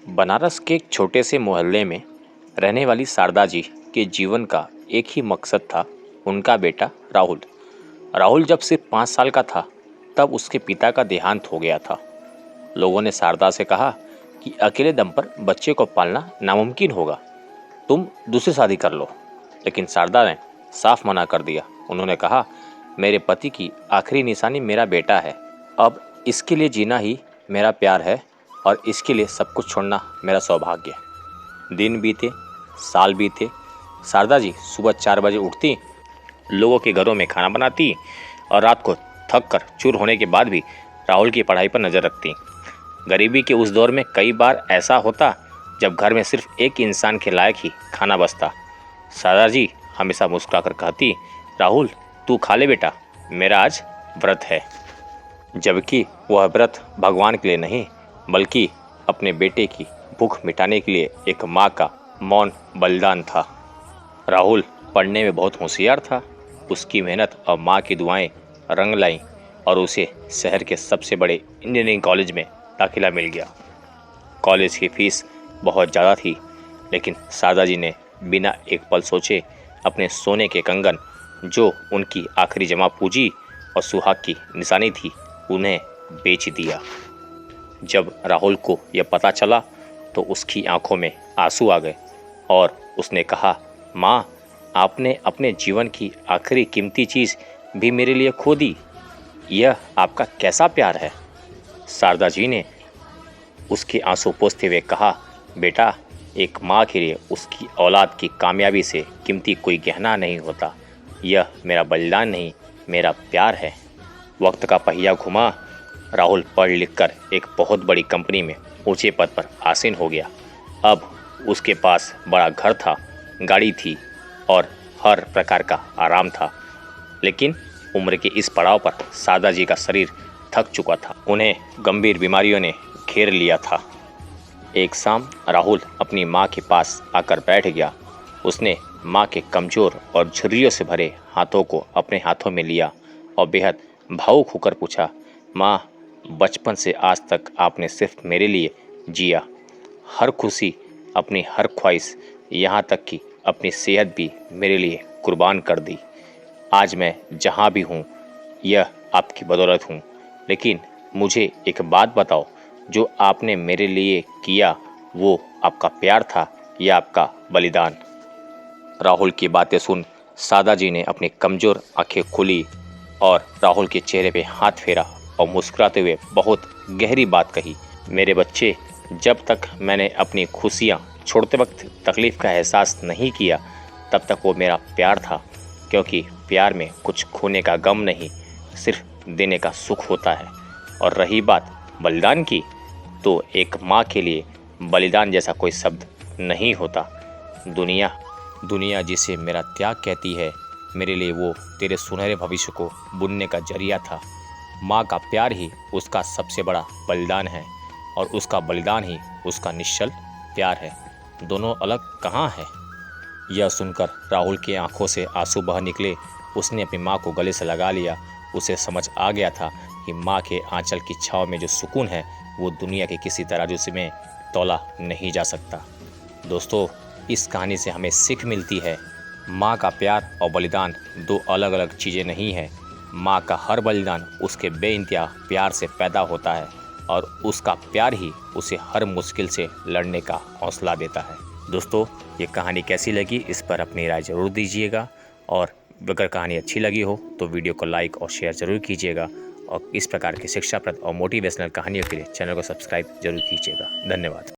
बनारस के एक छोटे से मोहल्ले में रहने वाली शारदा जी के जीवन का एक ही मकसद था, उनका बेटा राहुल। राहुल जब सिर्फ 5 साल का था तब उसके पिता का देहांत हो गया था। लोगों ने शारदा से कहा कि अकेले दम पर बच्चे को पालना नामुमकिन होगा, तुम दूसरी शादी कर लो। लेकिन शारदा ने साफ मना कर दिया। उन्होंने कहा, मेरे पति की आखिरी निशानी मेरा बेटा है, अब इसके लिए जीना ही मेरा प्यार है और इसके लिए सब कुछ छोड़ना मेरा सौभाग्य। दिन बीते, साल बीते। शारदा जी सुबह 4 बजे उठती, लोगों के घरों में खाना बनाती और रात को थक कर चूर होने के बाद भी राहुल की पढ़ाई पर नज़र रखती। गरीबी के उस दौर में कई बार ऐसा होता जब घर में सिर्फ एक इंसान के लायक ही खाना बचता। शारदा जी हमेशा मुस्कुराकर कहती, राहुल तू खा ले बेटा, मेरा आज व्रत है। जबकि वह व्रत भगवान के लिए नहीं बल्कि अपने बेटे की भूख मिटाने के लिए एक माँ का मौन बलिदान था। राहुल पढ़ने में बहुत होशियार था। उसकी मेहनत और माँ की दुआएं रंग लाईं और उसे शहर के सबसे बड़े इंजीनियरिंग कॉलेज में दाखिला मिल गया। कॉलेज की फीस बहुत ज़्यादा थी, लेकिन शारदा जी ने बिना एक पल सोचे अपने सोने के कंगन, जो उनकी आखिरी जमा पूंजी और सुहाग की निशानी थी, उन्हें बेच दिया। जब राहुल को यह पता चला तो उसकी आंखों में आंसू आ गए और उसने कहा, माँ आपने अपने जीवन की आखिरी कीमती चीज़ भी मेरे लिए खो दी, यह आपका कैसा प्यार है। शारदा जी ने उसके आंसू पोंछते हुए कहा, बेटा एक माँ के लिए उसकी औलाद की कामयाबी से कीमती कोई गहना नहीं होता, यह मेरा बलिदान नहीं मेरा प्यार है। वक्त का पहिया घुमा। राहुल पढ़ लिख कर एक बहुत बड़ी कंपनी में ऊंचे पद पर आसीन हो गया। अब उसके पास बड़ा घर था, गाड़ी थी और हर प्रकार का आराम था। लेकिन उम्र के इस पड़ाव पर शारदा जी का शरीर थक चुका था। उन्हें गंभीर बीमारियों ने घेर लिया था। एक शाम राहुल अपनी माँ के पास आकर बैठ गया। उसने माँ के कमज़ोर और झुर्रियों से भरे हाथों को अपने हाथों में लिया और बेहद भावुक होकर पूछा, माँ बचपन से आज तक आपने सिर्फ मेरे लिए जिया, हर खुशी, अपनी हर ख्वाहिश, यहाँ तक कि अपनी सेहत भी मेरे लिए कुर्बान कर दी। आज मैं जहाँ भी हूँ यह आपकी बदौलत हूँ। लेकिन मुझे एक बात बताओ, जो आपने मेरे लिए किया वो आपका प्यार था या आपका बलिदान। राहुल की बातें सुन शारदा जी ने अपनी कमज़ोर आंखें खोली और राहुल के चेहरे पे हाथ फेरा और मुस्कुराते हुए बहुत गहरी बात कही, मेरे बच्चे, जब तक मैंने अपनी खुशियाँ छोड़ते वक्त तकलीफ़ का एहसास नहीं किया तब तक वो मेरा प्यार था, क्योंकि प्यार में कुछ खोने का गम नहीं, सिर्फ देने का सुख होता है। और रही बात बलिदान की, तो एक माँ के लिए बलिदान जैसा कोई शब्द नहीं होता। दुनिया जिसे मेरा त्याग कहती है, मेरे लिए वो तेरे सुनहरे भविष्य को बुनने का जरिया था। माँ का प्यार ही उसका सबसे बड़ा बलिदान है और उसका बलिदान ही उसका निश्चल प्यार है। दोनों अलग कहाँ है। यह सुनकर राहुल की आंखों से आंसू बह निकले। उसने अपनी माँ को गले से लगा लिया। उसे समझ आ गया था कि माँ के आंचल की छाँव में जो सुकून है वो दुनिया के किसी तराजू में तौला नहीं जा सकता। दोस्तों, इस कहानी से हमें सीख मिलती है, माँ का प्यार और बलिदान दो अलग अलग चीज़ें नहीं हैं। माँ का हर बलिदान उसके बेइंतहा प्यार से पैदा होता है और उसका प्यार ही उसे हर मुश्किल से लड़ने का हौसला देता है। दोस्तों, ये कहानी कैसी लगी इस पर अपनी राय ज़रूर दीजिएगा और अगर कहानी अच्छी लगी हो तो वीडियो को लाइक और शेयर ज़रूर कीजिएगा और इस प्रकार की शिक्षाप्रद और मोटिवेशनल कहानियों के लिए चैनल को सब्सक्राइब जरूर कीजिएगा। धन्यवाद।